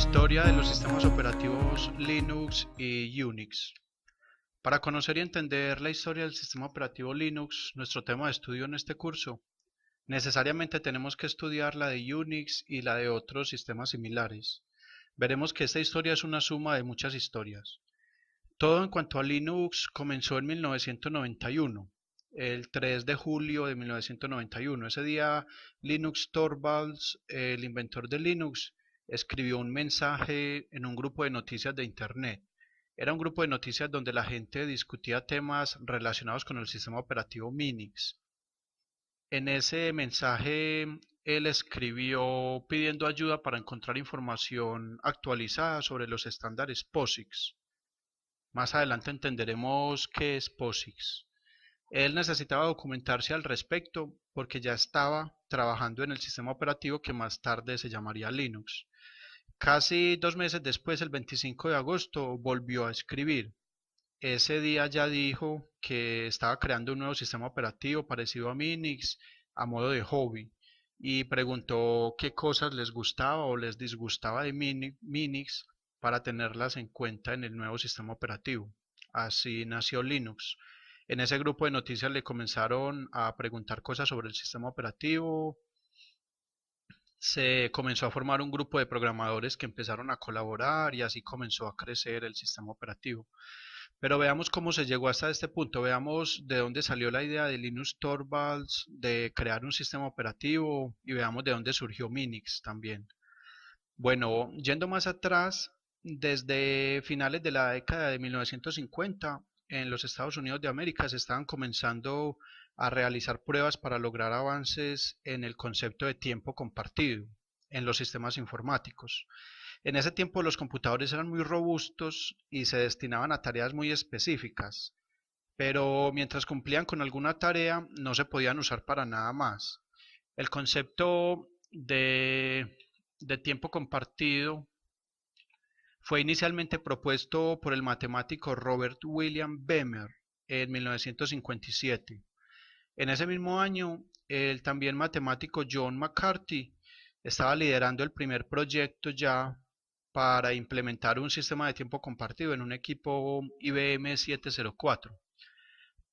Historia de los sistemas operativos Linux y Unix. Para conocer y entender la historia del sistema operativo Linux, nuestro tema de estudio en este curso, necesariamente tenemos que estudiar la de Unix y la de otros sistemas similares. Veremos que esta historia es una suma de muchas historias. Todo en cuanto a Linux comenzó en 1991, el 3 de julio de 1991. Ese día Linus Torvalds, el inventor de Linux, escribió un mensaje en un grupo de noticias de Internet. Era un grupo de noticias donde la gente discutía temas relacionados con el sistema operativo Minix. En ese mensaje él escribió pidiendo ayuda para encontrar información actualizada sobre los estándares POSIX. Más adelante entenderemos qué es POSIX. Él necesitaba documentarse al respecto porque ya estaba trabajando en el sistema operativo que más tarde se llamaría Linux. Casi 2 meses después, el 25 de agosto, volvió a escribir. Ese día ya dijo que estaba creando un nuevo sistema operativo parecido a Minix a modo de hobby y preguntó qué cosas les gustaba o les disgustaba de Minix para tenerlas en cuenta en el nuevo sistema operativo. Así nació Linux. En ese grupo de noticias le comenzaron a preguntar cosas sobre el sistema operativo. Se comenzó a formar un grupo de programadores que empezaron a colaborar y así comenzó a crecer el sistema operativo. Pero veamos cómo se llegó hasta este punto, veamos de dónde salió la idea de Linus Torvalds de crear un sistema operativo y veamos de dónde surgió Minix también. Bueno, yendo más atrás, desde finales de la década de 1950, en los Estados Unidos de América se estaban comenzando a realizar pruebas para lograr avances en el concepto de tiempo compartido en los sistemas informáticos. En ese tiempo los computadores eran muy robustos y se destinaban a tareas muy específicas, pero mientras cumplían con alguna tarea no se podían usar para nada más. El concepto de tiempo compartido fue inicialmente propuesto por el matemático Robert William Bemer en 1957. En ese mismo año, el también matemático John McCarthy estaba liderando el primer proyecto ya para implementar un sistema de tiempo compartido en un equipo IBM 704.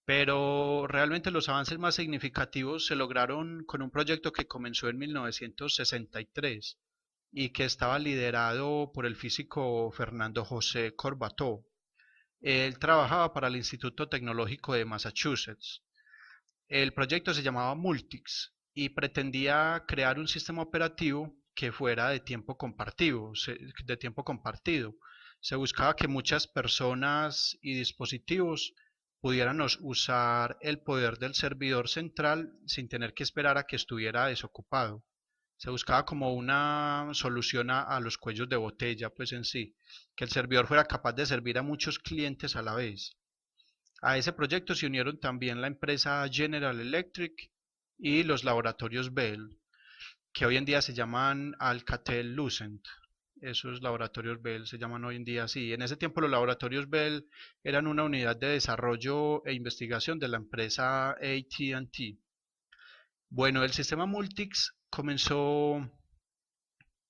Pero realmente los avances más significativos se lograron con un proyecto que comenzó en 1963 y que estaba liderado por el físico Fernando José Corbato. Él trabajaba para el Instituto Tecnológico de Massachusetts. El proyecto se llamaba Multics y pretendía crear un sistema operativo que fuera de tiempo compartido. Se buscaba que muchas personas y dispositivos pudieran usar el poder del servidor central sin tener que esperar a que estuviera desocupado. Se buscaba como una solución a los cuellos de botella, pues en sí, que el servidor fuera capaz de servir a muchos clientes a la vez. A ese proyecto se unieron también la empresa General Electric y los laboratorios Bell, que hoy en día se llaman Alcatel-Lucent. Esos laboratorios Bell se llaman hoy en día así. En ese tiempo los laboratorios Bell eran una unidad de desarrollo e investigación de la empresa AT&T. Bueno, el sistema Multics comenzó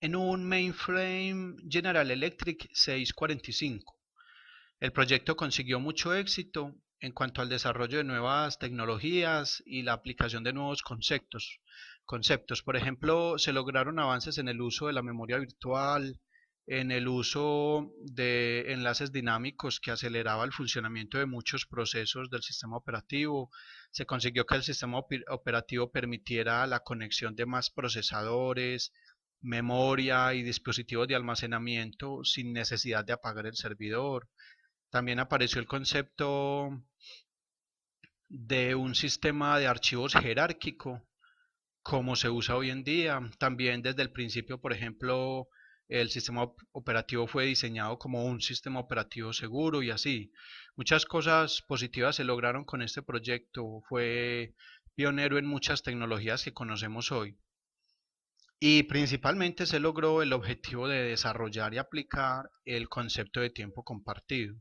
en un mainframe General Electric 645. El proyecto consiguió mucho éxito en cuanto al desarrollo de nuevas tecnologías y la aplicación de nuevos conceptos. Por ejemplo, se lograron avances en el uso de la memoria virtual, en el uso de enlaces dinámicos que aceleraba el funcionamiento de muchos procesos del sistema operativo. Se consiguió que el sistema operativo permitiera la conexión de más procesadores, memoria y dispositivos de almacenamiento sin necesidad de apagar el servidor. También apareció el concepto de un sistema de archivos jerárquico, como se usa hoy en día. También desde el principio, por ejemplo, el sistema operativo fue diseñado como un sistema operativo seguro y así. Muchas cosas positivas se lograron con este proyecto. Fue pionero en muchas tecnologías que conocemos hoy. Y principalmente se logró el objetivo de desarrollar y aplicar el concepto de tiempo compartido.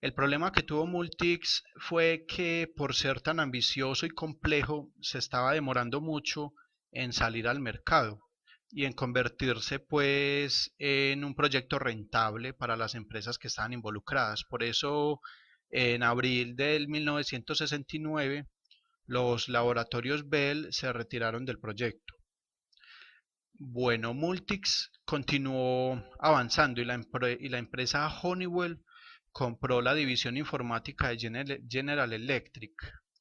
El problema que tuvo Multics fue que por ser tan ambicioso y complejo se estaba demorando mucho en salir al mercado. y en convertirse pues en un proyecto rentable para las empresas que estaban involucradas. Por eso en abril del 1969 los laboratorios Bell se retiraron del proyecto. Bueno, Multics continuó avanzando y la empresa Honeywell compró la división informática de General Electric,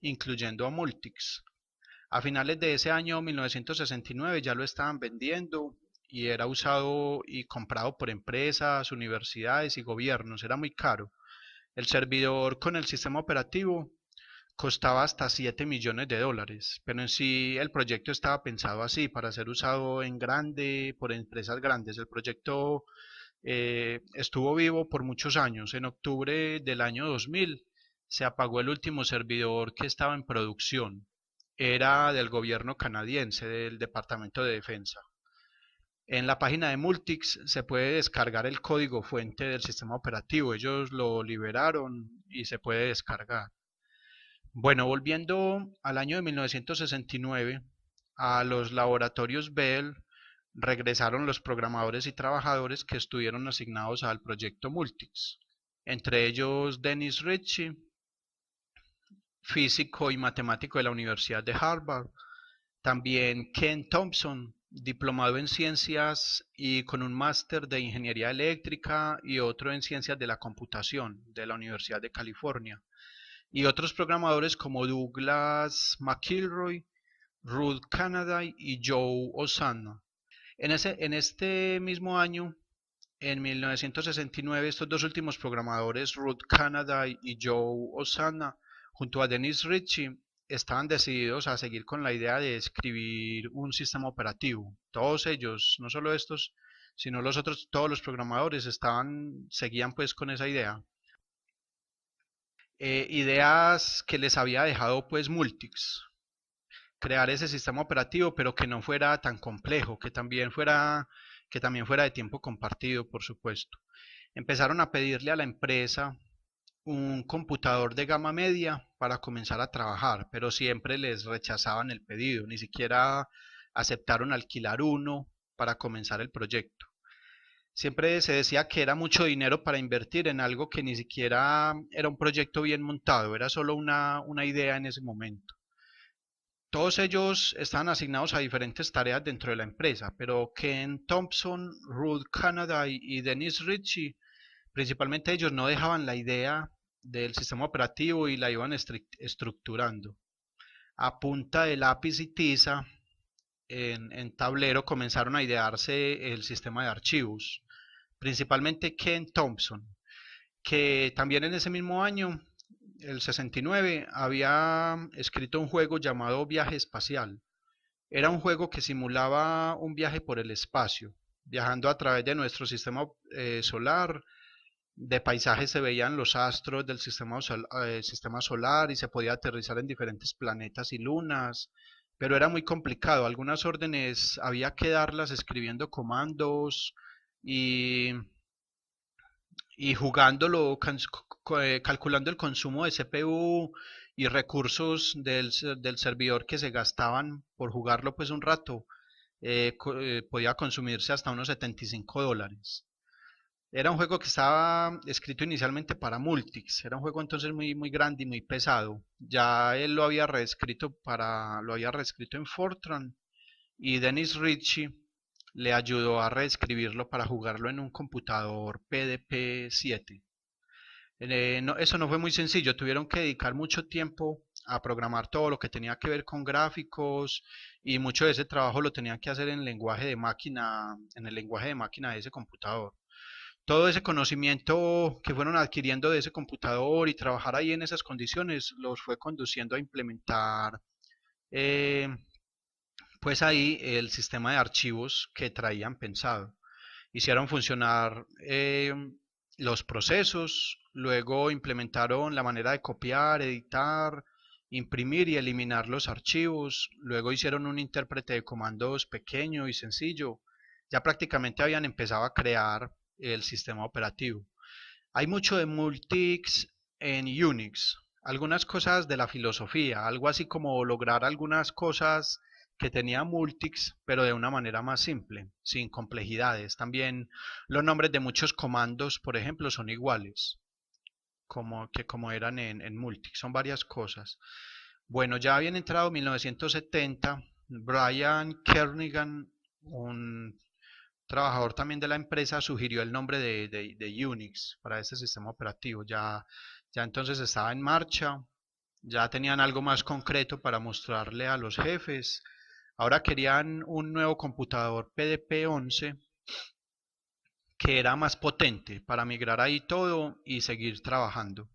incluyendo a Multics. A finales de ese año 1969 ya lo estaban vendiendo y era usado y comprado por empresas, universidades y gobiernos. Era muy caro. El servidor con el sistema operativo costaba hasta 7 millones de dólares, pero en sí el proyecto estaba pensado así, para ser usado en grande, por empresas grandes. El proyecto estuvo vivo por muchos años. En octubre del año 2000 se apagó el último servidor que estaba en producción. Era del gobierno canadiense, del Departamento de Defensa. En la página de Multics se puede descargar el código fuente del sistema operativo. Ellos lo liberaron y se puede descargar. Bueno, volviendo al año de 1969, a los laboratorios Bell regresaron los programadores y trabajadores que estuvieron asignados al proyecto Multics, entre ellos Dennis Ritchie, físico y matemático de la Universidad de Harvard, también Ken Thompson, diplomado en ciencias y con un máster de ingeniería eléctrica y otro en ciencias de la computación de la Universidad de California, y otros programadores como Douglas McIlroy, Ruth Canaday y Joe Osana. En este mismo año, en 1969, estos dos últimos programadores, Ruth Canaday y Joe Osana, junto a Dennis Ritchie, estaban decididos a seguir con la idea de escribir un sistema operativo. Todos ellos, no solo estos, sino los otros, todos los programadores seguían pues con esa idea. Ideas que les había dejado pues Multics, crear ese sistema operativo, pero que no fuera tan complejo, que también fuera de tiempo compartido, por supuesto. Empezaron a pedirle a la empresa un computador de gama media para comenzar a trabajar, pero siempre les rechazaban el pedido, ni siquiera aceptaron alquilar uno para comenzar el proyecto. Siempre se decía que era mucho dinero para invertir en algo que ni siquiera era un proyecto bien montado, era solo una idea en ese momento. Todos ellos estaban asignados a diferentes tareas dentro de la empresa, pero Ken Thompson, Ruth Canaday y Dennis Ritchie, principalmente ellos, no dejaban la idea del sistema operativo y la iban estructurando. A punta de lápiz y tiza, en tablero, comenzaron a idearse el sistema de archivos, principalmente Ken Thompson, que también en ese mismo año, el 69, había escrito un juego llamado Viaje Espacial. Era un juego que simulaba un viaje por el espacio, viajando a través de nuestro sistema solar. De paisaje se veían los astros del sistema solar y se podía aterrizar en diferentes planetas y lunas, pero era muy complicado. Algunas órdenes había que darlas escribiendo comandos y jugándolo, calculando el consumo de CPU y recursos del servidor que se gastaban por jugarlo pues un rato, podía consumirse hasta unos $75. Era un juego que estaba escrito inicialmente para Multics, era un juego entonces muy grande y muy pesado. Ya él lo había reescrito en Fortran y Dennis Ritchie le ayudó a reescribirlo para jugarlo en un computador PDP-7. Eso no fue muy sencillo, tuvieron que dedicar mucho tiempo a programar todo lo que tenía que ver con gráficos y mucho de ese trabajo lo tenían que hacer en el lenguaje de máquina de ese computador. Todo ese conocimiento que fueron adquiriendo de ese computador y trabajar ahí en esas condiciones los fue conduciendo a implementar eh, pues ahí el sistema de archivos que traían pensado. Hicieron funcionar los procesos, luego implementaron la manera de copiar, editar, imprimir y eliminar los archivos, luego hicieron un intérprete de comandos pequeño y sencillo, ya prácticamente habían empezado a crear el sistema operativo. Hay mucho de Multics en Unix, algunas cosas de la filosofía, algo así como lograr algunas cosas que tenía Multics, pero de una manera más simple, sin complejidades. También los nombres de muchos comandos, por ejemplo, son iguales, como eran en Multics. Son varias cosas. Bueno, ya habían entrado en 1970. Brian Kernighan, un trabajador también de la empresa, sugirió el nombre de Unix para este sistema operativo. Ya entonces estaba en marcha, ya tenían algo más concreto para mostrarle a los jefes. Ahora querían un nuevo computador PDP-11 que era más potente para migrar ahí todo y seguir trabajando.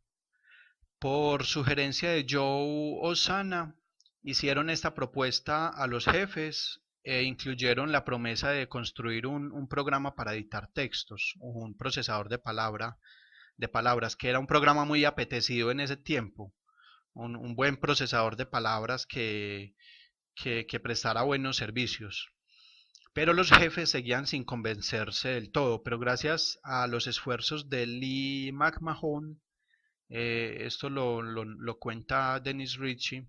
Por sugerencia de Joe Osana, hicieron esta propuesta a los jefes e incluyeron la promesa de construir un programa para editar textos, un procesador de palabras, que era un programa muy apetecido en ese tiempo, un buen procesador de palabras que prestara buenos servicios. Pero los jefes seguían sin convencerse del todo, pero gracias a los esfuerzos de Lee McMahon, esto lo cuenta Dennis Ritchie,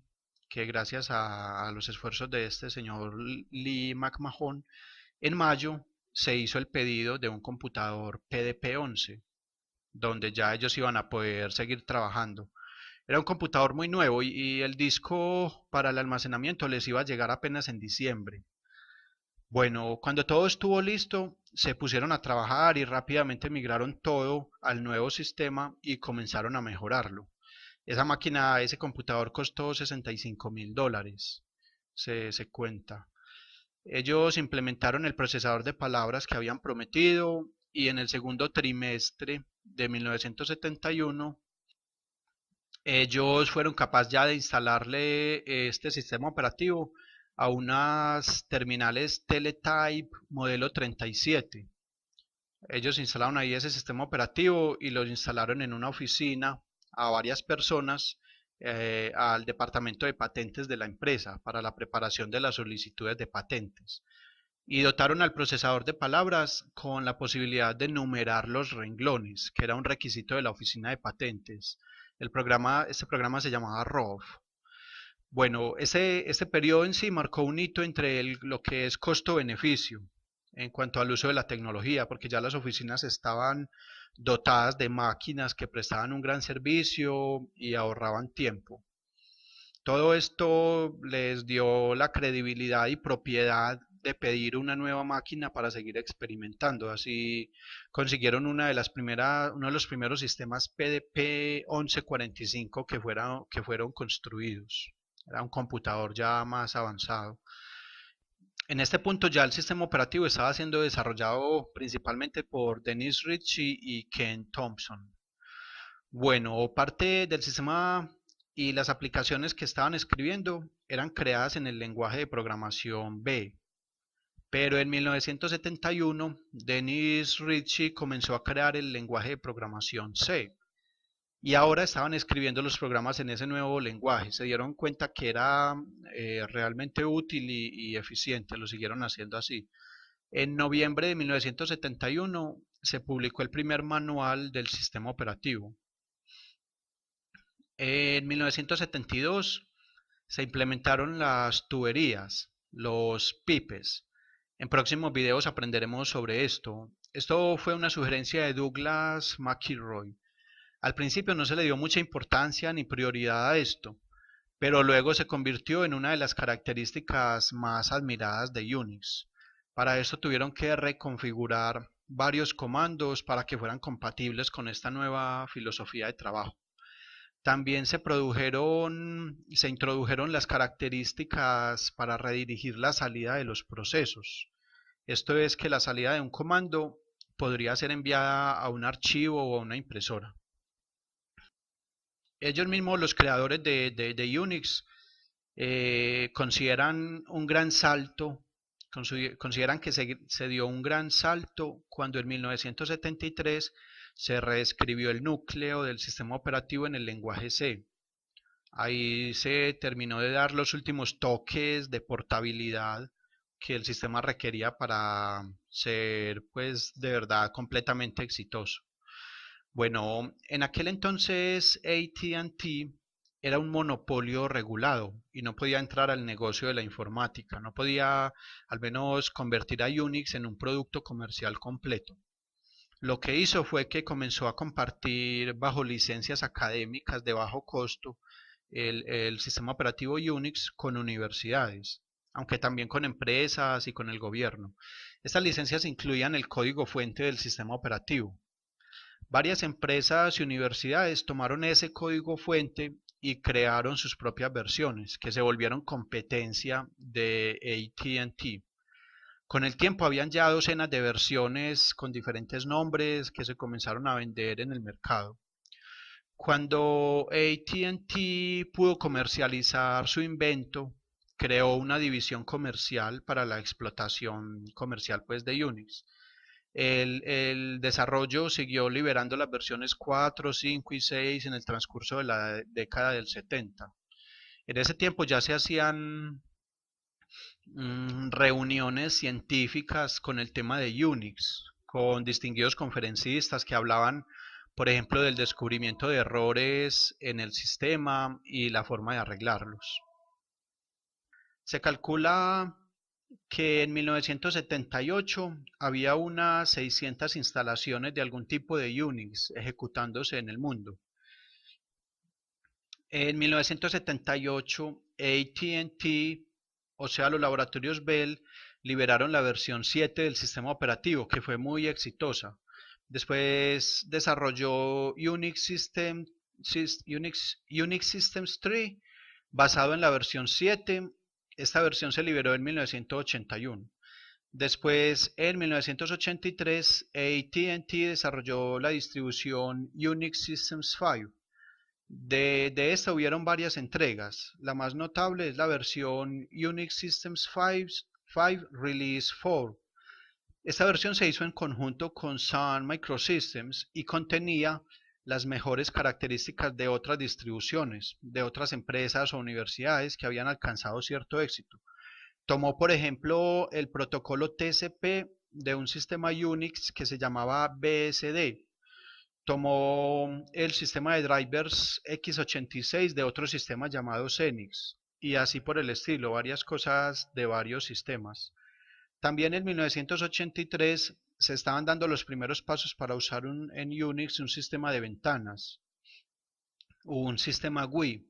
que gracias a los esfuerzos de este señor Lee McMahon, en mayo se hizo el pedido de un computador PDP-11, donde ya ellos iban a poder seguir trabajando. Era un computador muy nuevo y el disco para el almacenamiento les iba a llegar apenas en diciembre. Bueno, cuando todo estuvo listo, se pusieron a trabajar y rápidamente migraron todo al nuevo sistema y comenzaron a mejorarlo. Esa máquina, ese computador costó $65.000, se cuenta. Ellos implementaron el procesador de palabras que habían prometido y en el segundo trimestre de 1971 ellos fueron capaces ya de instalarle este sistema operativo a unas terminales Teletype modelo 37. Ellos instalaron ahí ese sistema operativo y lo instalaron en una oficina a varias personas, al departamento de patentes de la empresa para la preparación de las solicitudes de patentes. Y dotaron al procesador de palabras con la posibilidad de numerar los renglones, que era un requisito de la oficina de patentes. Este programa se llamaba ROV. Bueno, este periodo en sí marcó un hito entre lo que es costo-beneficio en cuanto al uso de la tecnología, porque ya las oficinas estaban dotadas de máquinas que prestaban un gran servicio y ahorraban tiempo. Todo esto les dio la credibilidad y propiedad de pedir una nueva máquina para seguir experimentando. Así consiguieron uno de los primeros sistemas PDP 1145 que fueron construidos. Era un computador ya más avanzado. En este punto ya el sistema operativo estaba siendo desarrollado principalmente por Dennis Ritchie y Ken Thompson. Bueno, parte del sistema y las aplicaciones que estaban escribiendo eran creadas en el lenguaje de programación B. Pero en 1971, Dennis Ritchie comenzó a crear el lenguaje de programación C. Y ahora estaban escribiendo los programas en ese nuevo lenguaje. Se dieron cuenta que era realmente útil y eficiente. Lo siguieron haciendo así. En noviembre de 1971 se publicó el primer manual del sistema operativo. En 1972 se implementaron las tuberías, los pipes. En próximos videos aprenderemos sobre esto. Esto fue una sugerencia de Douglas McIlroy. Al principio no se le dio mucha importancia ni prioridad a esto, pero luego se convirtió en una de las características más admiradas de Unix. Para esto tuvieron que reconfigurar varios comandos para que fueran compatibles con esta nueva filosofía de trabajo. También se introdujeron las características para redirigir la salida de los procesos. Esto es que la salida de un comando podría ser enviada a un archivo o a una impresora. Ellos mismos, los creadores de Unix, consideran un gran salto, consideran que se dio un gran salto cuando en 1973 se reescribió el núcleo del sistema operativo en el lenguaje C. Ahí se terminó de dar los últimos toques de portabilidad que el sistema requería para ser, pues, de verdad completamente exitoso. Bueno, en aquel entonces AT&T era un monopolio regulado y no podía entrar al negocio de la informática, no podía al menos convertir a Unix en un producto comercial completo. Lo que hizo fue que comenzó a compartir bajo licencias académicas de bajo costo el sistema operativo Unix con universidades, aunque también con empresas y con el gobierno. Estas licencias incluían el código fuente del sistema operativo. Varias empresas y universidades tomaron ese código fuente y crearon sus propias versiones, que se volvieron competencia de AT&T. Con el tiempo habían ya docenas de versiones con diferentes nombres que se comenzaron a vender en el mercado. Cuando AT&T pudo comercializar su invento, creó una división comercial para la explotación comercial pues, de Unix. El desarrollo siguió liberando las versiones 4, 5 y 6 en el transcurso de la década del 70. En ese tiempo ya se hacían reuniones científicas con el tema de Unix, con distinguidos conferencistas que hablaban, por ejemplo, del descubrimiento de errores en el sistema y la forma de arreglarlos. Se calcula que en 1978 había unas 600 instalaciones de algún tipo de Unix ejecutándose en el mundo. En 1978, AT&T, o sea, los laboratorios Bell, liberaron la versión 7 del sistema operativo, que fue muy exitosa. Después desarrolló Unix Systems 3, basado en la versión 7. Esta versión se liberó en 1981. Después, en 1983, AT&T desarrolló la distribución Unix Systems 5. De esta hubieron varias entregas. La más notable es la versión Unix Systems 5 Release 4. Esta versión se hizo en conjunto con Sun Microsystems y contenía las mejores características de otras distribuciones, de otras empresas o universidades que habían alcanzado cierto éxito. Tomó, por ejemplo, el protocolo TCP de un sistema Unix que se llamaba BSD. Tomó el sistema de drivers x86 de otro sistema llamado Xenix y así por el estilo, varias cosas de varios sistemas. También en 1983 se estaban dando los primeros pasos para usar en Unix un sistema de ventanas, un sistema GUI.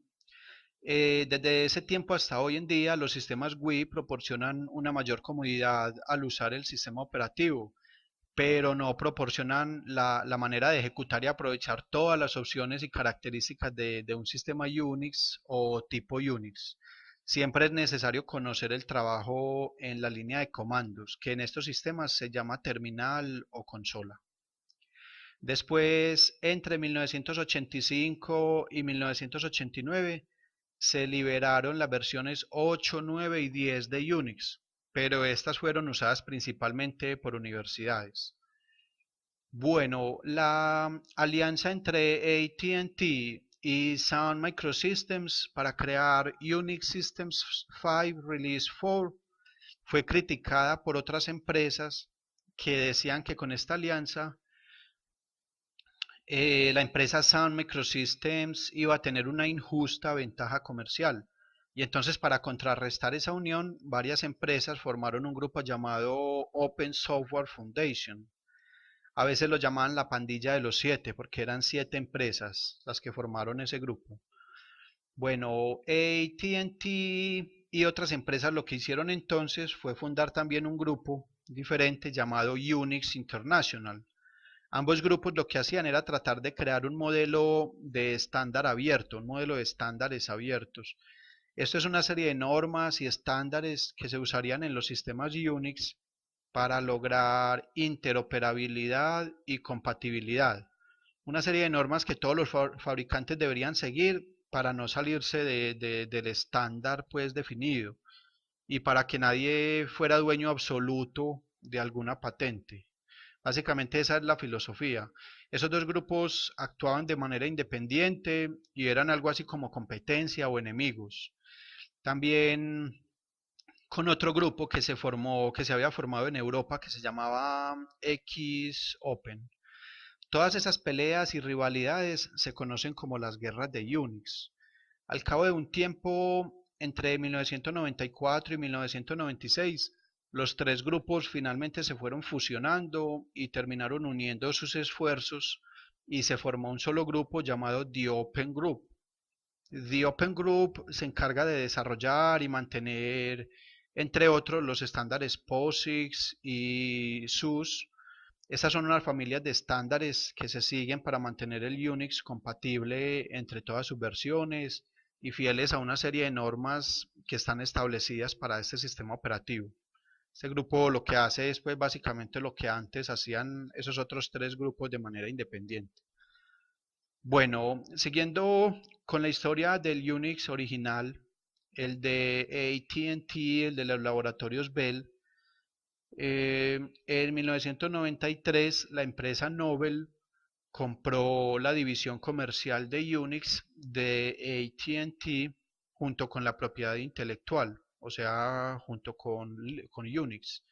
Desde ese tiempo hasta hoy en día, los sistemas GUI proporcionan una mayor comodidad al usar el sistema operativo, pero no proporcionan la manera de ejecutar y aprovechar todas las opciones y características de un sistema Unix o tipo Unix. Siempre es necesario conocer el trabajo en la línea de comandos, que en estos sistemas se llama terminal o consola. Después, entre 1985 y 1989, se liberaron las versiones 8, 9 y 10 de Unix, pero estas fueron usadas principalmente por universidades. Bueno, la alianza entre AT&T y Sun Microsystems para crear Unix Systems 5 Release 4 fue criticada por otras empresas que decían que con esta alianza la empresa Sun Microsystems iba a tener una injusta ventaja comercial. Y entonces para contrarrestar esa unión, varias empresas formaron un grupo llamado Open Software Foundation. A veces lo llamaban la pandilla de los 7 porque eran 7 empresas las que formaron ese grupo. Bueno, AT&T y otras empresas lo que hicieron entonces fue fundar también un grupo diferente llamado Unix International. Ambos grupos lo que hacían era tratar de crear un modelo de estándar abierto, un modelo de estándares abiertos. Esto es una serie de normas y estándares que se usarían en los sistemas Unix para lograr interoperabilidad y compatibilidad. Una serie de normas que todos los fabricantes deberían seguir para no salirse del estándar pues definido y para que nadie fuera dueño absoluto de alguna patente. Básicamente esa es la filosofía. Esos dos grupos actuaban de manera independiente y eran algo así como competencia o enemigos. También con otro grupo que se había formado en Europa, que se llamaba X Open. Todas esas peleas y rivalidades se conocen como las guerras de Unix. Al cabo de un tiempo, entre 1994 y 1996, los tres grupos finalmente se fueron fusionando y terminaron uniendo sus esfuerzos y se formó un solo grupo llamado The Open Group. The Open Group se encarga de desarrollar y mantener, entre otros, los estándares POSIX y SUS. Estas son unas familias de estándares que se siguen para mantener el Unix compatible entre todas sus versiones y fieles a una serie de normas que están establecidas para este sistema operativo. Este grupo lo que hace es pues básicamente lo que antes hacían esos otros tres grupos de manera independiente. Bueno, siguiendo con la historia del Unix original, el de AT&T, el de los laboratorios Bell, en 1993 la empresa Nobel compró la división comercial de Unix de AT&T junto con la propiedad intelectual, o sea, junto con Unix.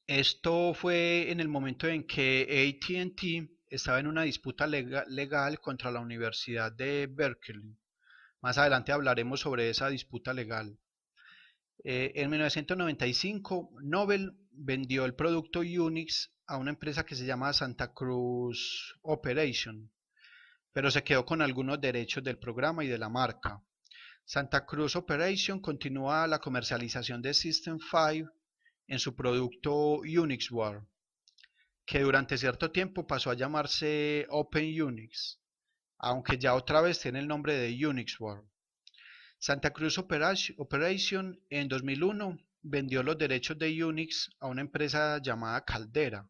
Esto fue en el momento en que AT&T estaba en una disputa legal contra la Universidad de Berkeley. Más adelante hablaremos sobre esa disputa legal. En 1995, Nobel vendió el producto Unix a una empresa que se llama Santa Cruz Operation, pero se quedó con algunos derechos del programa y de la marca. Santa Cruz Operation continúa la comercialización de System 5 en su producto UnixWare, que durante cierto tiempo pasó a llamarse Open Unix, aunque ya otra vez tiene el nombre de UnixWare. Santa Cruz Operation en 2001 vendió los derechos de Unix a una empresa llamada Caldera,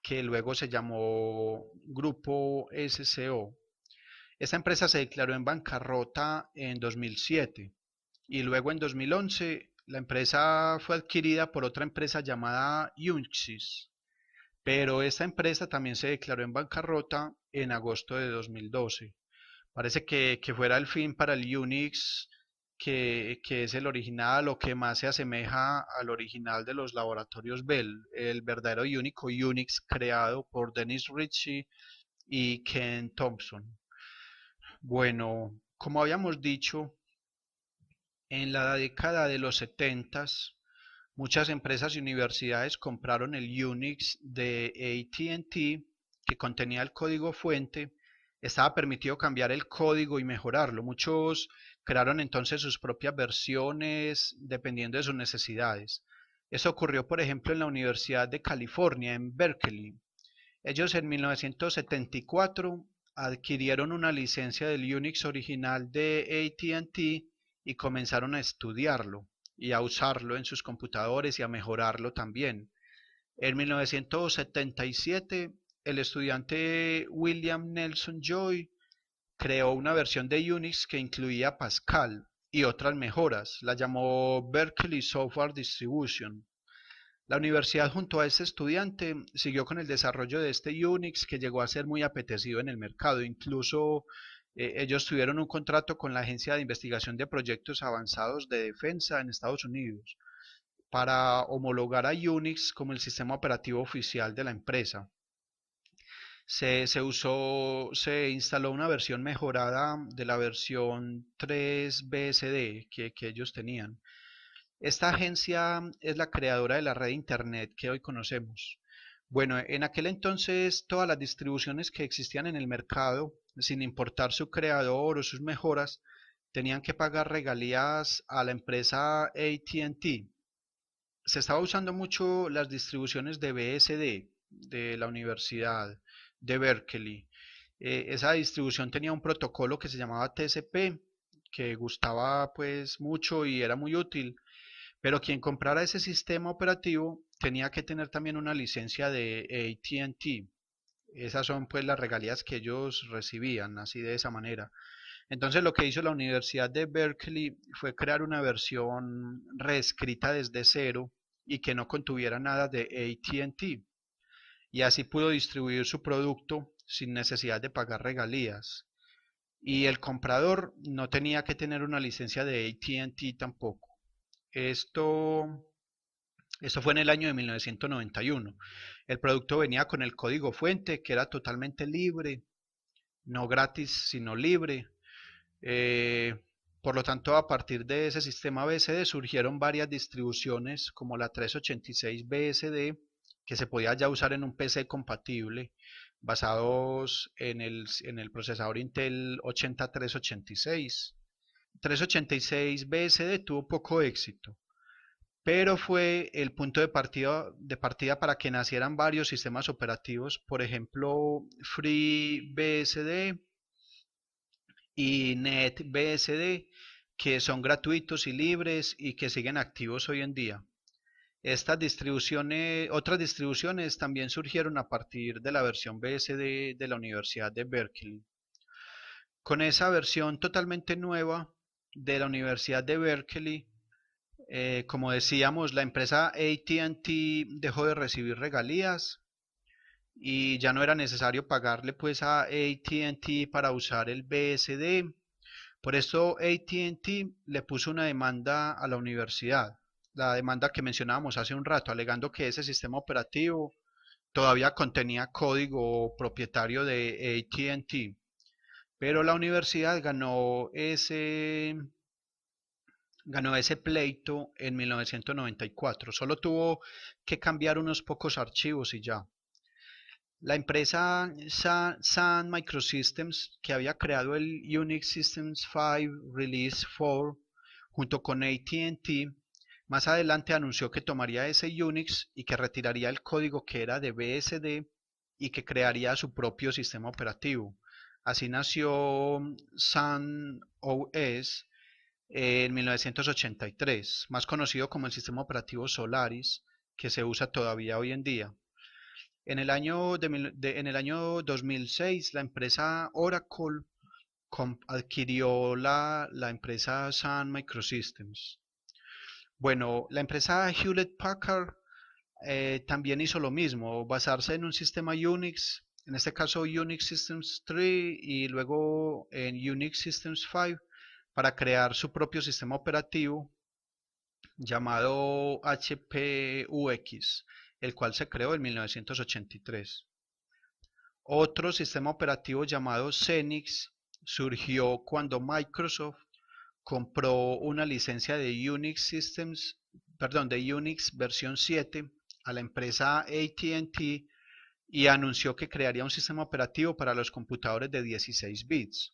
que luego se llamó Grupo SCO. Esta empresa se declaró en bancarrota en 2007 y luego en 2011 la empresa fue adquirida por otra empresa llamada Unixis, pero esta empresa también se declaró en bancarrota en agosto de 2012. Parece que fuera el fin para el Unix, que es el original o que más se asemeja al original de los laboratorios Bell, el verdadero y único Unix creado por Dennis Ritchie y Ken Thompson. Bueno, como habíamos dicho, en la década de los 70 muchas empresas y universidades compraron el Unix de AT&T que contenía el código fuente. Estaba permitido cambiar el código y mejorarlo. Muchos crearon entonces sus propias versiones dependiendo de sus necesidades. Eso ocurrió, por ejemplo, en la Universidad de California, en Berkeley. Ellos en 1974 adquirieron una licencia del Unix original de AT&T y comenzaron a estudiarlo y a usarlo en sus computadores y a mejorarlo también. En 1977, el estudiante William Nelson Joy creó una versión de Unix que incluía Pascal y otras mejoras. La llamó Berkeley Software Distribution. La universidad junto a este estudiante siguió con el desarrollo de este Unix que llegó a ser muy apetecido en el mercado. Incluso ellos tuvieron un contrato con la Agencia de Investigación de Proyectos Avanzados de Defensa en Estados Unidos para homologar a Unix como el sistema operativo oficial de la empresa. Se instaló una versión mejorada de la versión 3 BSD que ellos tenían. Esta agencia es la creadora de la red de Internet que hoy conocemos. Bueno, en aquel entonces todas las distribuciones que existían en el mercado, sin importar su creador o sus mejoras, tenían que pagar regalías a la empresa AT&T. Se estaba usando mucho las distribuciones de BSD de la Universidad de Berkeley. Esa distribución tenía un protocolo que se llamaba TCP, que gustaba pues mucho y era muy útil, pero quien comprara ese sistema operativo tenía que tener también una licencia de AT&T. Esas son pues las regalías que ellos recibían, así de esa manera. Entonces lo que hizo la Universidad de Berkeley fue crear una versión reescrita desde cero y que no contuviera nada de AT&T. Y así pudo distribuir su producto sin necesidad de pagar regalías. Y el comprador no tenía que tener una licencia de AT&T tampoco. Esto, esto fue en el año de 1991. El producto venía con el código fuente, que era totalmente libre, no gratis, sino libre. Eh, por lo tanto, a partir de ese sistema BSD surgieron varias distribuciones como la 386 BSD, que se podía ya usar en un PC compatible, basados en el procesador Intel 8386. 386 BSD tuvo poco éxito, pero fue el punto de partida para que nacieran varios sistemas operativos, por ejemplo, FreeBSD y NetBSD, que son gratuitos y libres y que siguen activos hoy en día. Otras distribuciones también surgieron a partir de la versión BSD de la Universidad de Berkeley. Con esa versión totalmente nueva de la Universidad de Berkeley, como decíamos, la empresa AT&T dejó de recibir regalías y ya no era necesario pagarle pues a AT&T para usar el BSD. Por esto AT&T le puso una demanda a la universidad, la demanda que mencionábamos hace un rato, alegando que ese sistema operativo todavía contenía código propietario de AT&T, pero la universidad ganó ese pleito en 1994. Solo tuvo que cambiar unos pocos archivos y ya. La empresa Sun Microsystems, que había creado el Unix Systems 5 Release 4 junto con AT&T, más adelante anunció que tomaría ese Unix y que retiraría el código que era de BSD y que crearía su propio sistema operativo. Así nació Sun OS en 1983, más conocido como el sistema operativo Solaris, que se usa todavía hoy en día. En el año 2006, la empresa Oracle adquirió la empresa Sun Microsystems. Bueno, la empresa Hewlett Packard también hizo lo mismo, basarse en un sistema Unix, en este caso Unix Systems 3 y luego en Unix Systems 5, para crear su propio sistema operativo llamado HPUX, el cual se creó en 1983. Otro sistema operativo llamado Xenix surgió cuando Microsoft compró una licencia de de Unix versión 7 a la empresa AT&T y anunció que crearía un sistema operativo para los computadores de 16 bits.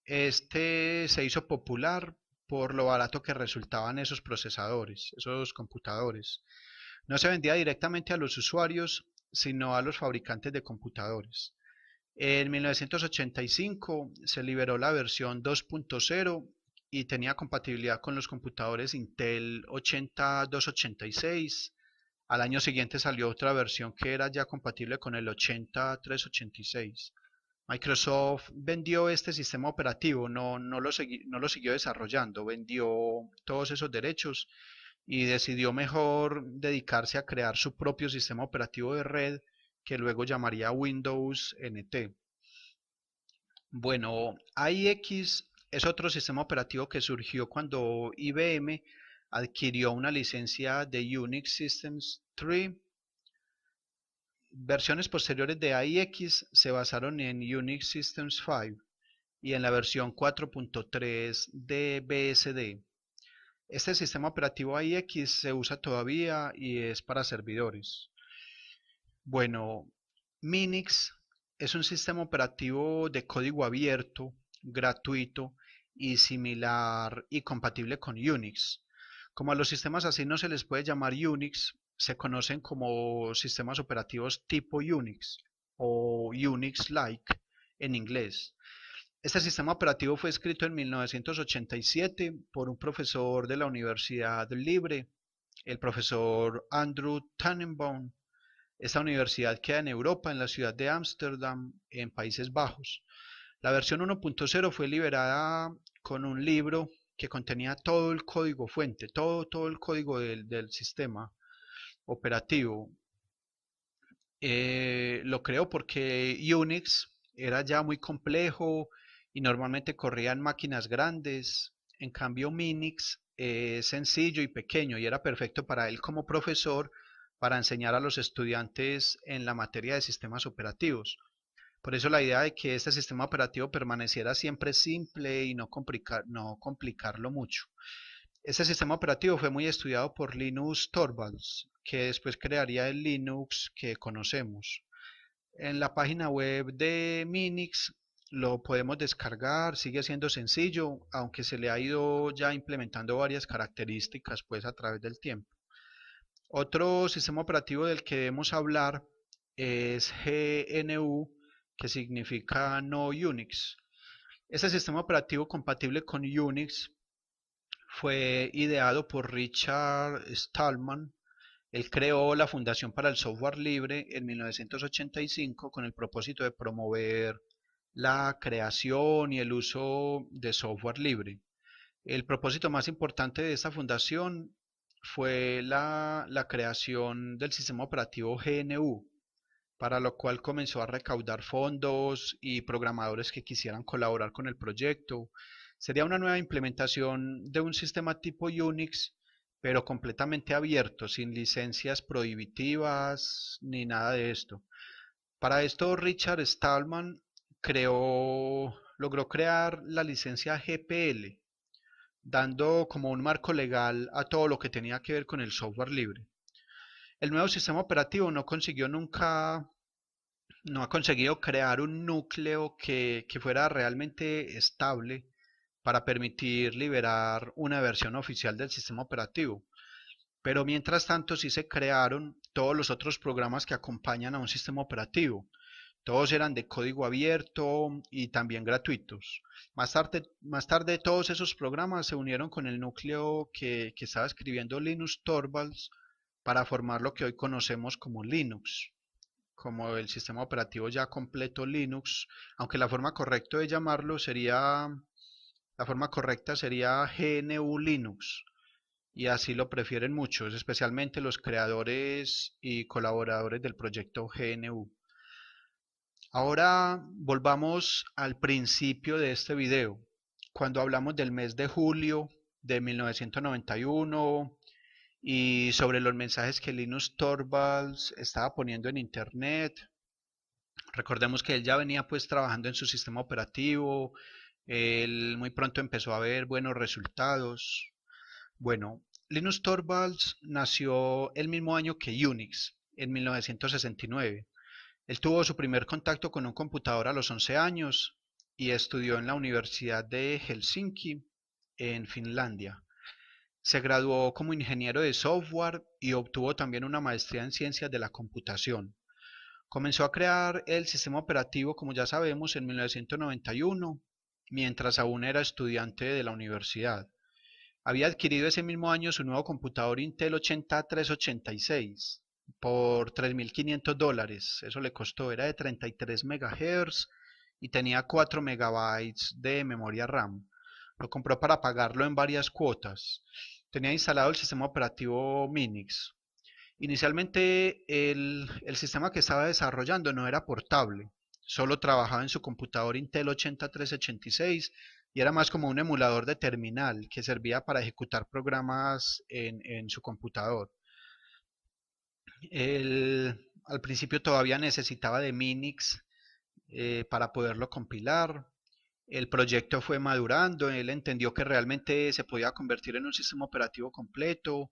Este se hizo popular por lo barato que resultaban esos procesadores, esos computadores. No se vendía directamente a los usuarios, sino a los fabricantes de computadores. En 1985 se liberó la versión 2.0 y tenía compatibilidad con los computadores Intel 8286. Al año siguiente salió otra versión que era ya compatible con el 8386. Microsoft vendió este sistema operativo, no lo siguió desarrollando, vendió todos esos derechos y decidió mejor dedicarse a crear su propio sistema operativo de red que luego llamaría Windows NT. Bueno, AIX es otro sistema operativo que surgió cuando IBM adquirió una licencia de Unix Systems 3. Versiones posteriores de AIX se basaron en Unix Systems 5 y en la versión 4.3 de BSD. Este sistema operativo AIX se usa todavía y es para servidores. Bueno, Minix es un sistema operativo de código abierto, gratuito y similar y compatible con Unix. Como a los sistemas así no se les puede llamar Unix, se conocen como sistemas operativos tipo Unix o Unix-like en inglés. Este sistema operativo fue escrito en 1987 por un profesor de la Universidad Libre, el profesor Andrew Tannenbaum. Esta universidad queda en Europa, en la ciudad de Ámsterdam, en Países Bajos. La versión 1.0 fue liberada con un libro que contenía todo el código fuente, todo el código del sistema operativo. Lo creo porque Unix era ya muy complejo y normalmente corría en máquinas grandes. En cambio, Minix es sencillo y pequeño y era perfecto para él como profesor para enseñar a los estudiantes en la materia de sistemas operativos. Por eso la idea de que este sistema operativo permaneciera siempre simple y no complicarlo mucho. Este sistema operativo fue muy estudiado por Linus Torvalds, que después crearía el Linux que conocemos. En la página web de Minix lo podemos descargar, sigue siendo sencillo, aunque se le ha ido ya implementando varias características pues a través del tiempo. Otro sistema operativo del que debemos hablar es GNU, que significa No Unix. Este sistema operativo compatible con Unix fue ideado por Richard Stallman. Él creó la Fundación para el Software Libre en 1985 con el propósito de promover la creación y el uso de software libre. El propósito más importante de esta fundación fue la creación del sistema operativo GNU, para lo cual comenzó a recaudar fondos y programadores que quisieran colaborar con el proyecto. Sería una nueva implementación de un sistema tipo Unix, pero completamente abierto, sin licencias prohibitivas ni nada de esto. Para esto, Richard Stallman logró crear la licencia GPL, dando como un marco legal a todo lo que tenía que ver con el software libre. El nuevo sistema operativo no ha conseguido crear un núcleo que fuera realmente estable para permitir liberar una versión oficial del sistema operativo. Pero mientras tanto sí se crearon todos los otros programas que acompañan a un sistema operativo. Todos eran de código abierto y también gratuitos. Más tarde todos esos programas se unieron con el núcleo que estaba escribiendo Linus Torvalds para formar lo que hoy conocemos como Linux, como el sistema operativo ya completo Linux, aunque la forma correcta sería GNU Linux, y así lo prefieren muchos, especialmente los creadores y colaboradores del proyecto GNU. Ahora volvamos al principio de este video, cuando hablamos del mes de julio de 1991 y sobre los mensajes que Linus Torvalds estaba poniendo en internet. Recordemos que él ya venía pues trabajando en su sistema operativo, él muy pronto empezó a ver buenos resultados. Bueno, Linus Torvalds nació el mismo año que Unix, en 1969. Él tuvo su primer contacto con un computador a los 11 años y estudió en la Universidad de Helsinki, en Finlandia. Se graduó como ingeniero de software y obtuvo también una maestría en ciencias de la computación. Comenzó a crear el sistema operativo, como ya sabemos, en 1991, mientras aún era estudiante de la universidad. Había adquirido ese mismo año su nuevo computador Intel 8386 por $3.500. Eso le costó, era de 33 MHz y tenía 4 megabytes de memoria RAM. Lo compró para pagarlo en varias cuotas. Tenía instalado el sistema operativo Minix. Inicialmente el sistema que estaba desarrollando no era portable, solo trabajaba en su computador Intel 8386 y era más como un emulador de terminal que servía para ejecutar programas en su computador. Al principio todavía necesitaba de Minix para poderlo compilar. El proyecto fue madurando, él entendió que realmente se podía convertir en un sistema operativo completo,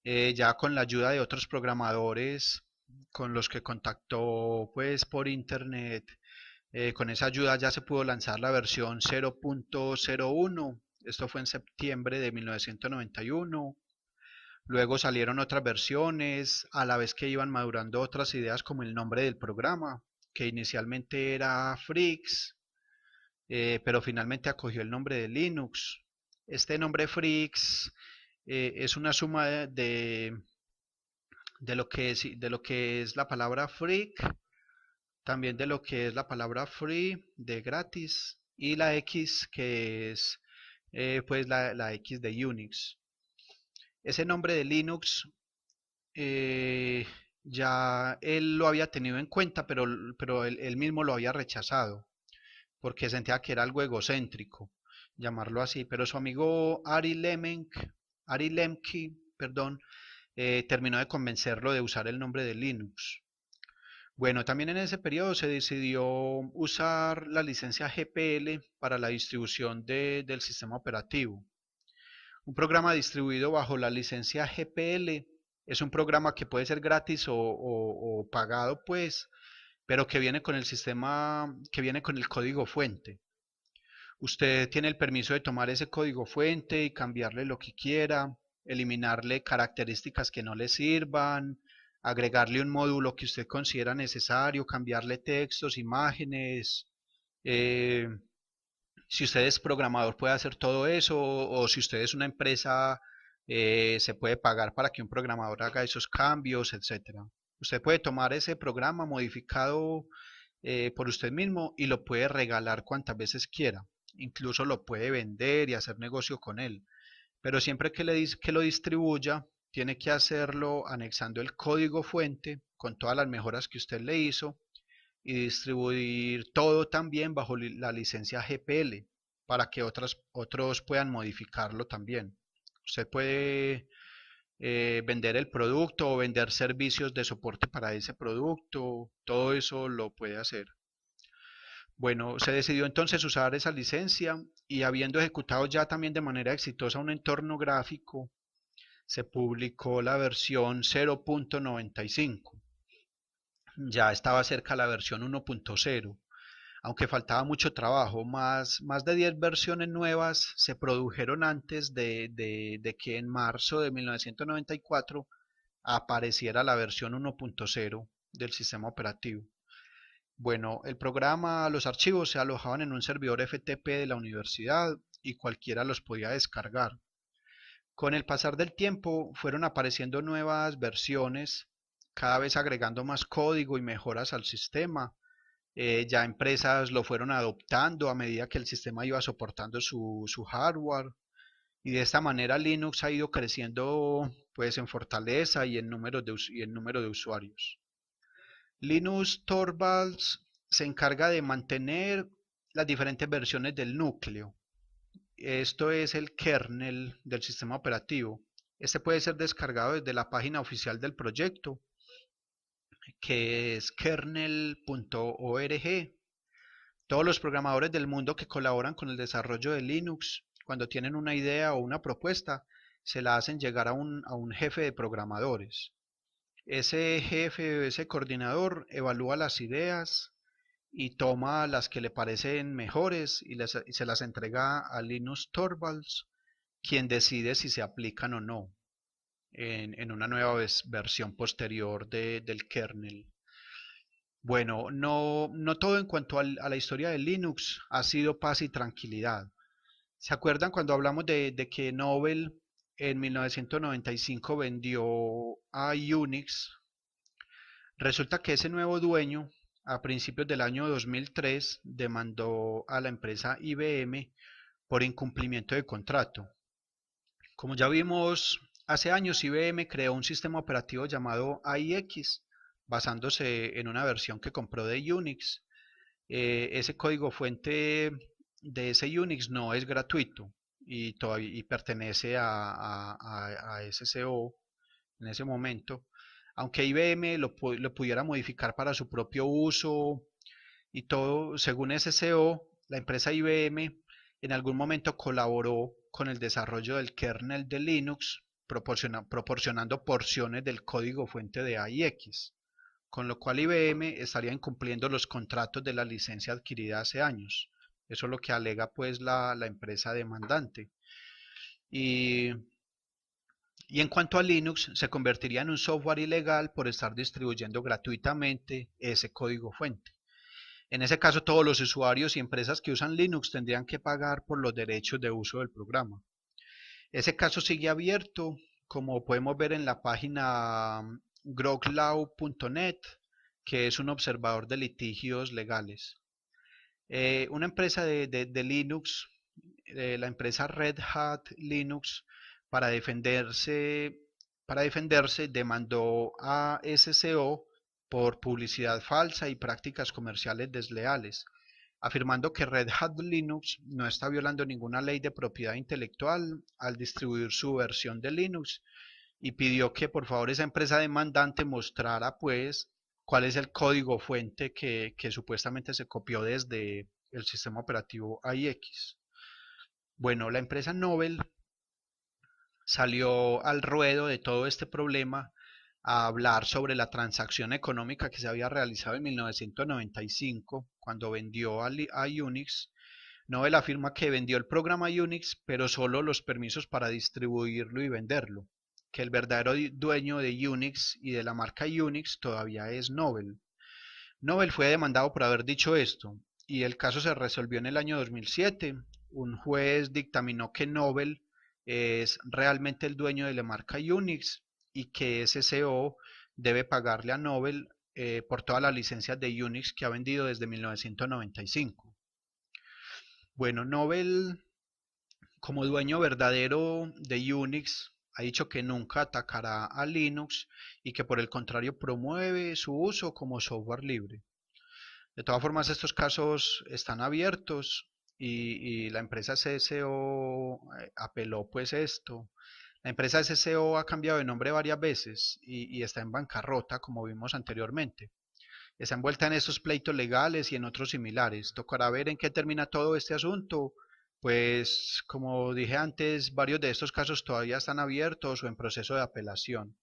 ya con la ayuda de otros programadores con los que contactó pues por internet. Con esa ayuda ya se pudo lanzar la versión 0.01. Esto fue en septiembre de 1991. Luego salieron otras versiones, a la vez que iban madurando otras ideas como el nombre del programa, que inicialmente era Frix, pero finalmente acogió el nombre de Linux. Este nombre Frix es una suma de lo que es la palabra freak, también de lo que es la palabra free, de gratis, y la X, que es pues la X de Unix. Ese nombre de Linux eh, ya él lo había tenido en cuenta, pero él mismo lo había rechazado, porque sentía que era algo egocéntrico llamarlo así, pero su amigo Ari Lemke, perdón, terminó de convencerlo de usar el nombre de Linux. Bueno, también en ese periodo se decidió usar la licencia GPL para la distribución del sistema operativo. Un programa distribuido bajo la licencia GPL es un programa que puede ser gratis o pagado, pues, pero que viene con el sistema, que viene con el código fuente. Usted tiene el permiso de tomar ese código fuente y cambiarle lo que quiera, eliminarle características que no le sirvan, agregarle un módulo que usted considera necesario, cambiarle textos, imágenes. eh, si usted es programador puede hacer todo eso, o si usted es una empresa, se puede pagar para que un programador haga esos cambios, etcétera. Usted puede tomar ese programa modificado por usted mismo y lo puede regalar cuantas veces quiera. Incluso lo puede vender y hacer negocio con él. Pero siempre que lo distribuya, tiene que hacerlo anexando el código fuente con todas las mejoras que usted le hizo y distribuir todo también bajo la licencia GPL para que otros puedan modificarlo también. Usted puede vender el producto o vender servicios de soporte para ese producto, todo eso lo puede hacer. Bueno, se decidió entonces usar esa licencia y habiendo ejecutado ya también de manera exitosa un entorno gráfico, se publicó la versión 0.95. Ya estaba cerca la versión 1.0, aunque faltaba mucho trabajo. Más de 10 versiones nuevas se produjeron antes de que en marzo de 1994 apareciera la versión 1.0 del sistema operativo. Bueno, el programa, los archivos se alojaban en un servidor FTP de la universidad y cualquiera los podía descargar. Con el pasar del tiempo fueron apareciendo nuevas versiones, cada vez agregando más código y mejoras al sistema. Ya empresas lo fueron adoptando a medida que el sistema iba soportando su hardware y de esta manera Linux ha ido creciendo pues en fortaleza y en número de usuarios. Linus Torvalds se encarga de mantener las diferentes versiones del núcleo. Esto es el kernel del sistema operativo. Este puede ser descargado desde la página oficial del proyecto, que es kernel.org. Todos los programadores del mundo que colaboran con el desarrollo de Linux, cuando tienen una idea o una propuesta, se la hacen llegar a un jefe de programadores. Ese jefe, ese coordinador, evalúa las ideas y toma las que le parecen mejores y se las entrega a Linus Torvalds, quien decide si se aplican o no en una nueva versión posterior del kernel. Bueno, no todo en cuanto a la historia de Linux ha sido paz y tranquilidad. ¿Se acuerdan cuando hablamos de que Novell en 1995 vendió a Unix? Resulta que ese nuevo dueño, a principios del año 2003, demandó a la empresa IBM por incumplimiento de contrato. Como ya vimos, hace años IBM creó un sistema operativo llamado AIX, basándose en una versión que compró de Unix. Ese código fuente de ese Unix no es gratuito y pertenece a SCO en ese momento, aunque IBM lo pudiera modificar para su propio uso y todo, según SCO, la empresa IBM en algún momento colaboró con el desarrollo del kernel de Linux, proporcionando porciones del código fuente de AIX, con lo cual IBM estaría incumpliendo los contratos de la licencia adquirida hace años. Eso es lo que alega pues la empresa demandante. Y y en cuanto a Linux, se convertiría en un software ilegal por estar distribuyendo gratuitamente ese código fuente. En ese caso, todos los usuarios y empresas que usan Linux tendrían que pagar por los derechos de uso del programa. Ese caso sigue abierto, como podemos ver en la página groglaw.net, que es un observador de litigios legales. Una empresa de Linux, la empresa Red Hat Linux, para defenderse, para defenderse demandó a SCO por publicidad falsa y prácticas comerciales desleales, afirmando que Red Hat Linux no está violando ninguna ley de propiedad intelectual al distribuir su versión de Linux y pidió que por favor esa empresa demandante mostrara pues cuál es el código fuente que supuestamente se copió desde el sistema operativo AIX. Bueno, la empresa Nobel salió al ruedo de todo este problema a hablar sobre la transacción económica que se había realizado en 1995 cuando vendió a Unix. Novell afirma que vendió el programa Unix, pero solo los permisos para distribuirlo y venderlo, que el verdadero dueño de Unix y de la marca Unix todavía es Novell. Novell fue demandado por haber dicho esto, y el caso se resolvió en el año 2007. Un juez dictaminó que Novell es realmente el dueño de la marca Unix y que SCO debe pagarle a Novell por todas las licencias de Unix que ha vendido desde 1995. Bueno, Novell, como dueño verdadero de Unix, ha dicho que nunca atacará a Linux y que por el contrario promueve su uso como software libre. De todas formas, estos casos están abiertos y la empresa SSO apeló pues esto. La empresa SSO ha cambiado de nombre varias veces y está en bancarrota, como vimos anteriormente. Está envuelta en estos pleitos legales y en otros similares. Tocará ver en qué termina todo este asunto, pues como dije antes, varios de estos casos todavía están abiertos o en proceso de apelación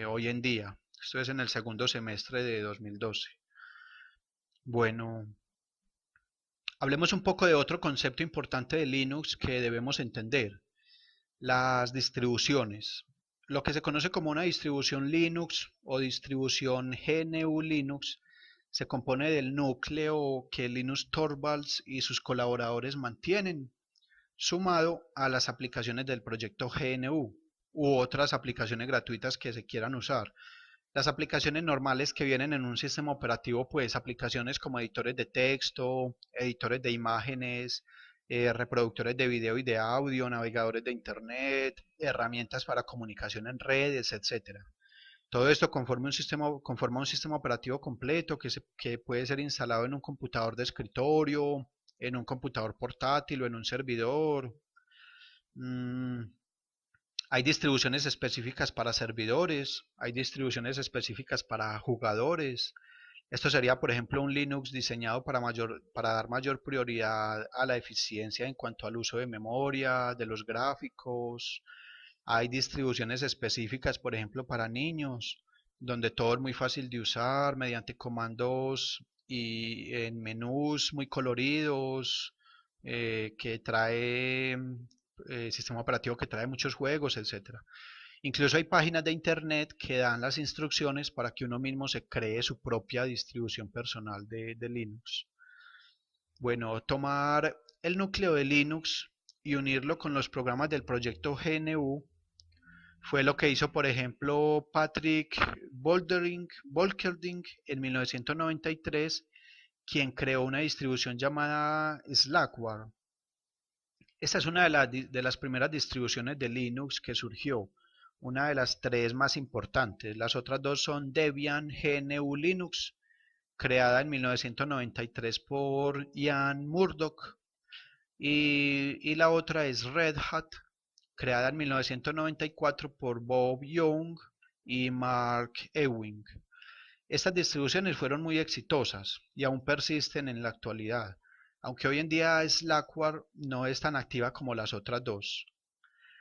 hoy en día. Esto es en el segundo semestre de 2012. Bueno, hablemos un poco de otro concepto importante de Linux que debemos entender, las distribuciones. Lo que se conoce como una distribución Linux o distribución GNU Linux se compone del núcleo que Linus Torvalds y sus colaboradores mantienen, sumado a las aplicaciones del proyecto GNU u otras aplicaciones gratuitas que se quieran usar. Las aplicaciones normales que vienen en un sistema operativo, pues aplicaciones como editores de texto, editores de imágenes, reproductores de video y de audio, navegadores de internet, herramientas para comunicación en redes, etcétera. Todo esto conforma un sistema operativo completo que puede ser instalado en un computador de escritorio, en un computador portátil o en un servidor. Mm, Hay distribuciones específicas para servidores, hay distribuciones específicas para jugadores. Esto sería, por ejemplo, un Linux diseñado para dar mayor prioridad a la eficiencia en cuanto al uso de memoria, de los gráficos. Hay distribuciones específicas, por ejemplo, para niños, donde todo es muy fácil de usar mediante comandos y en menús muy coloridos, que trae sistema operativo que trae muchos juegos, etcétera. Incluso hay páginas de internet que dan las instrucciones para que uno mismo se cree su propia distribución personal de Linux. Bueno, tomar el núcleo de Linux y unirlo con los programas del proyecto GNU fue lo que hizo, por ejemplo, Patrick Volkerding en 1993, quien creó una distribución llamada Slackware. Esta es una de las primeras distribuciones de Linux que surgió, una de las tres más importantes. Las otras dos son Debian GNU Linux, creada en 1993 por Ian Murdoch, y la otra es Red Hat, creada en 1994 por Bob Young y Mark Ewing. Estas distribuciones fueron muy exitosas y aún persisten en la actualidad, aunque hoy en día Slackware no es tan activa como las otras dos.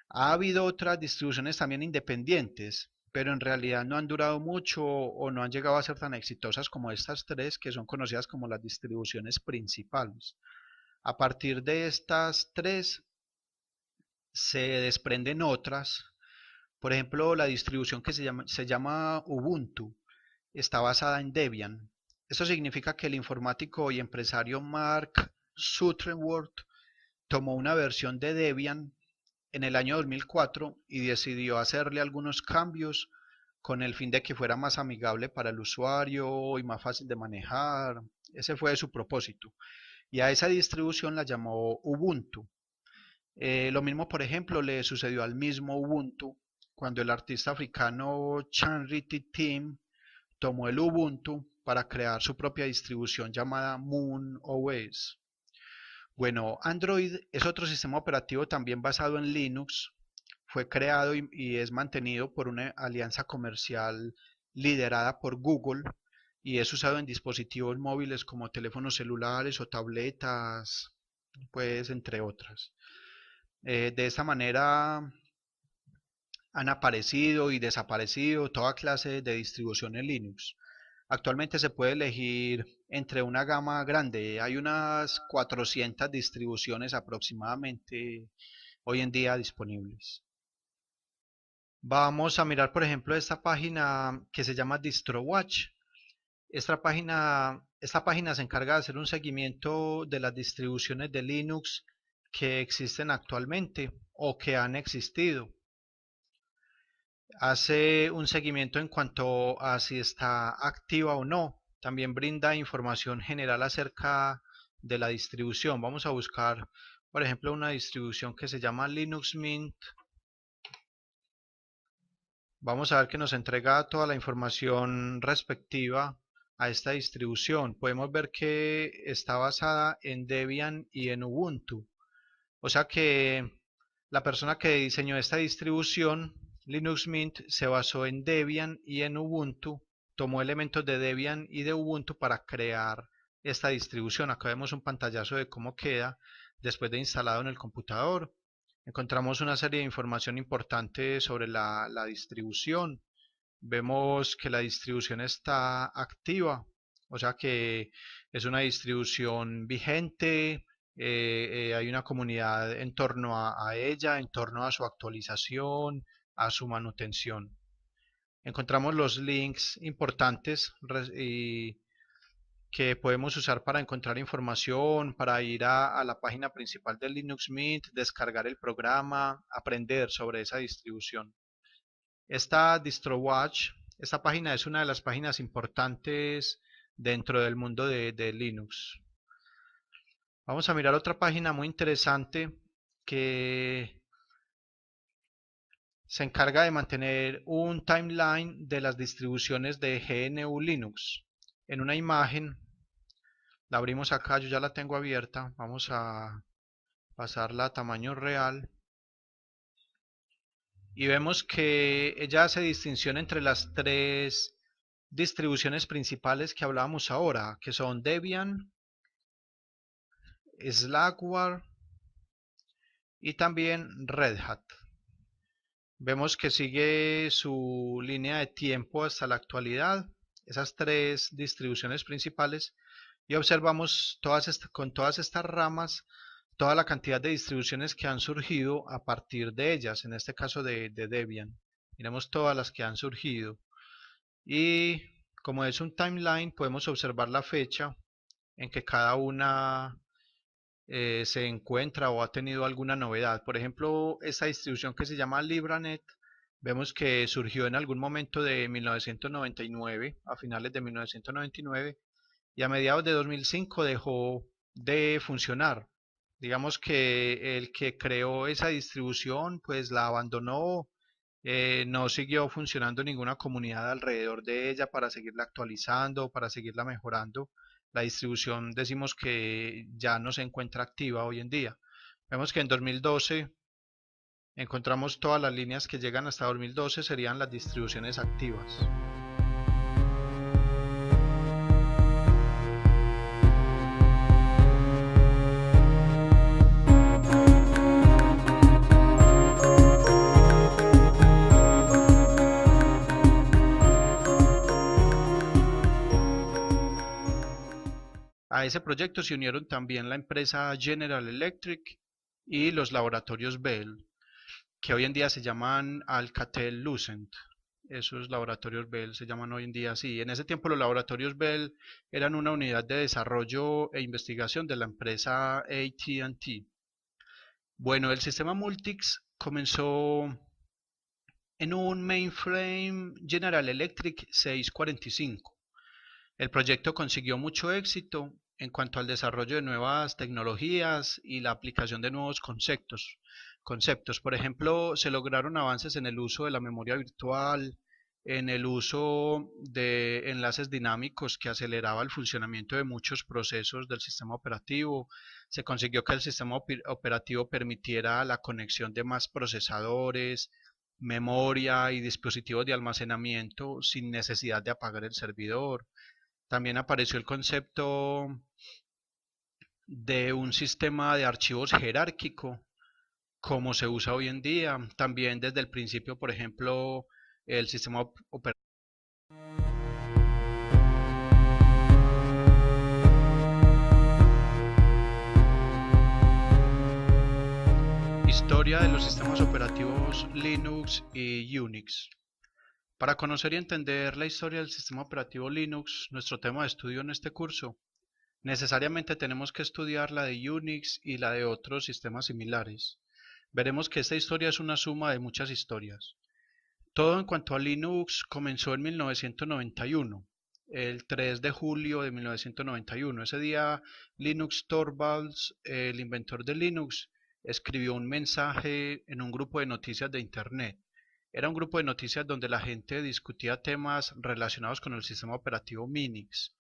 Ha habido otras distribuciones también independientes, pero en realidad no han durado mucho o no han llegado a ser tan exitosas como estas tres, que son conocidas como las distribuciones principales. A partir de estas tres se desprenden otras. Por ejemplo, la distribución que se llama Ubuntu está basada en Debian. Eso significa que el informático y empresario Mark Sutherland tomó una versión de Debian en el año 2004 y decidió hacerle algunos cambios con el fin de que fuera más amigable para el usuario y más fácil de manejar. Ese fue su propósito. Y a esa distribución la llamó Ubuntu. Lo mismo, por ejemplo, le sucedió al mismo Ubuntu cuando el artista africano Chanriti Tim tomó el Ubuntu para crear su propia distribución llamada Moon OS. Bueno, Android es otro sistema operativo también basado en Linux. Fue creado y es mantenido por una alianza comercial liderada por Google y es usado en dispositivos móviles como teléfonos celulares o tabletas, pues entre otras. De esta manera han aparecido y desaparecido toda clase de distribuciones Linux. Actualmente se puede elegir entre una gama grande, hay unas 400 distribuciones aproximadamente hoy en día disponibles. Vamos a mirar, por ejemplo, esta página que se llama DistroWatch. Esta página se encarga de hacer un seguimiento de las distribuciones de Linux que existen actualmente o que han existido. Hace un seguimiento en cuanto a si está activa o no. También brinda información general acerca de la distribución. Vamos a buscar, por ejemplo, una distribución que se llama Linux Mint. Vamos a ver que nos entrega toda la información respectiva a esta distribución. Podemos ver que está basada en Debian y en Ubuntu. O sea que la persona que diseñó esta distribución, Linux Mint, se basó en Debian y en Ubuntu, tomó elementos de Debian y de Ubuntu para crear esta distribución. Acá vemos un pantallazo de cómo queda después de instalado en el computador. Encontramos una serie de información importante sobre la distribución. Vemos que la distribución está activa, o sea que es una distribución vigente, hay una comunidad en torno a ella, en torno a su actualización, a su manutención. Encontramos los links importantes y que podemos usar para encontrar información, para ir a la página principal de Linux Mint, descargar el programa, aprender sobre esa distribución. Esta DistroWatch, esta página es una de las páginas importantes dentro del mundo de Linux. Vamos a mirar otra página muy interesante que se encarga de mantener un timeline de las distribuciones de GNU Linux. En una imagen, la abrimos acá, yo ya la tengo abierta, vamos a pasarla a tamaño real. Y vemos que ella hace distinción entre las tres distribuciones principales que hablábamos ahora, que son Debian, Slackware y también Red Hat. Vemos que sigue su línea de tiempo hasta la actualidad, esas tres distribuciones principales, y observamos con todas estas ramas toda la cantidad de distribuciones que han surgido a partir de ellas, en este caso de Debian. Miremos todas las que han surgido. Y como es un timeline, podemos observar la fecha en que cada una se encuentra o ha tenido alguna novedad. Por ejemplo, esta distribución que se llama LibraNet, vemos que surgió en algún momento de 1999, a finales de 1999, y a mediados de 2005 dejó de funcionar. Digamos que el que creó esa distribución pues la abandonó, no siguió funcionando ninguna comunidad alrededor de ella para seguirla actualizando, para seguirla mejorando. La distribución decimos que ya no se encuentra activa hoy en día. Vemos que en 2012 encontramos todas las líneas que llegan hasta 2012 serían las distribuciones activas. A ese proyecto se unieron también la empresa General Electric y los laboratorios Bell, que hoy en día se llaman Alcatel-Lucent. Esos laboratorios Bell se llaman hoy en día así. En ese tiempo los laboratorios Bell eran una unidad de desarrollo e investigación de la empresa AT&T. Bueno, el sistema Multics comenzó en un mainframe General Electric 645. El proyecto consiguió mucho éxito en cuanto al desarrollo de nuevas tecnologías y la aplicación de nuevos conceptos. Por ejemplo, se lograron avances en el uso de la memoria virtual, en el uso de enlaces dinámicos que aceleraba el funcionamiento de muchos procesos del sistema operativo. Se consiguió que el sistema operativo permitiera la conexión de más procesadores, memoria y dispositivos de almacenamiento sin necesidad de apagar el servidor. También apareció el concepto de un sistema de archivos jerárquico, como se usa hoy en día. También desde el principio, por ejemplo, el sistema operativo. Historia de los sistemas operativos Linux y Unix. Para conocer y entender la historia del sistema operativo Linux, nuestro tema de estudio en este curso, necesariamente tenemos que estudiar la de Unix y la de otros sistemas similares. Veremos que esta historia es una suma de muchas historias. Todo en cuanto a Linux comenzó en 1991, el 3 de julio de 1991. Ese día Linus Torvalds, el inventor de Linux, escribió un mensaje en un grupo de noticias de Internet. Era un grupo de noticias donde la gente discutía temas relacionados con el sistema operativo Minix.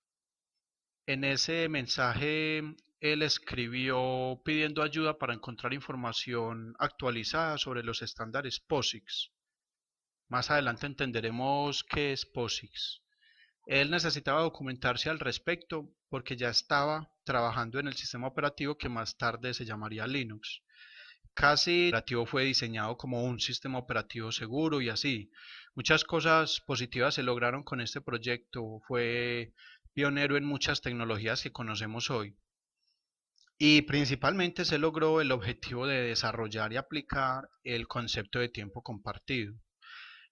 En ese mensaje él escribió pidiendo ayuda para encontrar información actualizada sobre los estándares POSIX. Más adelante entenderemos qué es POSIX. Él necesitaba documentarse al respecto porque ya estaba trabajando en el sistema operativo que más tarde se llamaría Linux. Casi el operativo fue diseñado como un sistema operativo seguro y así. Muchas cosas positivas se lograron con este proyecto. Fue pionero en muchas tecnologías que conocemos hoy. Y principalmente se logró el objetivo de desarrollar y aplicar el concepto de tiempo compartido.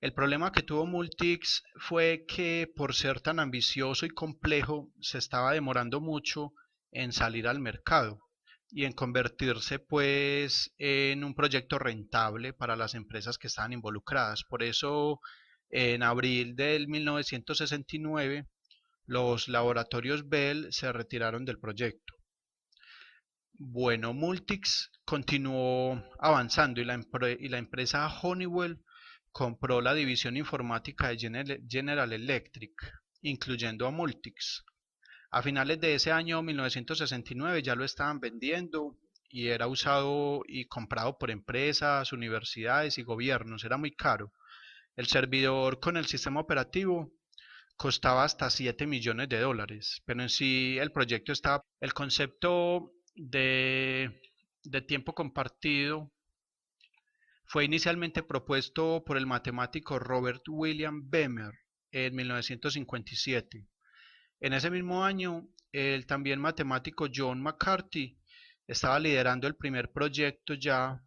El problema que tuvo Multics fue que por ser tan ambicioso y complejo se estaba demorando mucho en salir al mercado y en convertirse pues en un proyecto rentable para las empresas que estaban involucradas. Por eso en abril del 1969 los laboratorios Bell se retiraron del proyecto. Bueno, Multics continuó avanzando y la empresa Honeywell compró la división informática de General Electric, incluyendo a Multics. A finales de ese año 1969 ya lo estaban vendiendo y era usado y comprado por empresas, universidades y gobiernos. Era muy caro. El servidor con el sistema operativo costaba hasta 7 millones de dólares, pero en sí el proyecto estaba. El concepto de tiempo compartido fue inicialmente propuesto por el matemático Robert William Bemer en 1957. En ese mismo año, el también matemático John McCarthy estaba liderando el primer proyecto ya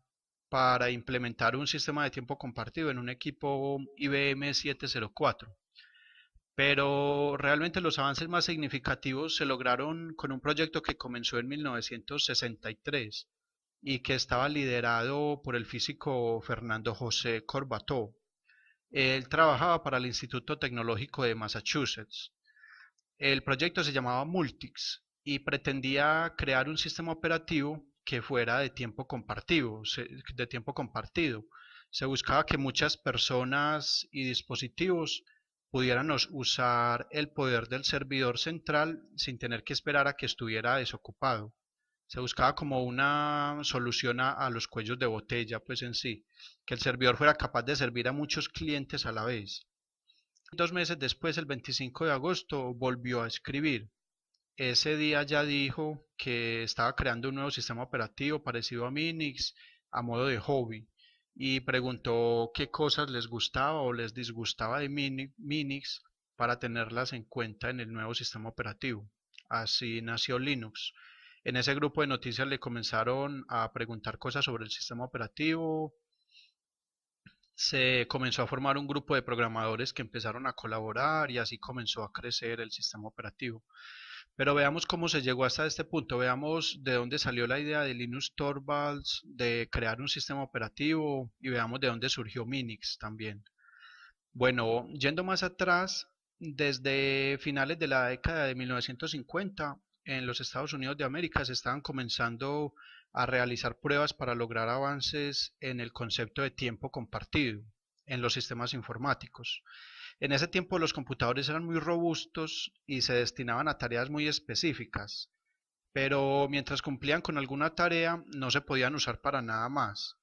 para implementar un sistema de tiempo compartido en un equipo IBM 704. Pero realmente los avances más significativos se lograron con un proyecto que comenzó en 1963 y que estaba liderado por el físico Fernando José Corbato. Él trabajaba para el Instituto Tecnológico de Massachusetts. El proyecto se llamaba Multics y pretendía crear un sistema operativo que fuera de tiempo compartido. Se buscaba que muchas personas y dispositivos pudieran usar el poder del servidor central sin tener que esperar a que estuviera desocupado. Se buscaba como una solución a los cuellos de botella, pues en sí, que el servidor fuera capaz de servir a muchos clientes a la vez. 2 meses después, el 25 de agosto, volvió a escribir. Ese día ya dijo que estaba creando un nuevo sistema operativo parecido a Minix a modo de hobby y preguntó qué cosas les gustaba o les disgustaba de Minix para tenerlas en cuenta en el nuevo sistema operativo. Así nació Linux. En ese grupo de noticias le comenzaron a preguntar cosas sobre el sistema operativo. Se comenzó a formar un grupo de programadores que empezaron a colaborar y así comenzó a crecer el sistema operativo. Pero veamos cómo se llegó hasta este punto, veamos de dónde salió la idea de Linus Torvalds de crear un sistema operativo y veamos de dónde surgió Minix también. Bueno, yendo más atrás, desde finales de la década de 1950, en los Estados Unidos de América se estaban comenzando a realizar pruebas para lograr avances en el concepto de tiempo compartido en los sistemas informáticos. En ese tiempo los computadores eran muy robustos y se destinaban a tareas muy específicas, pero mientras cumplían con alguna tarea no se podían usar para nada más.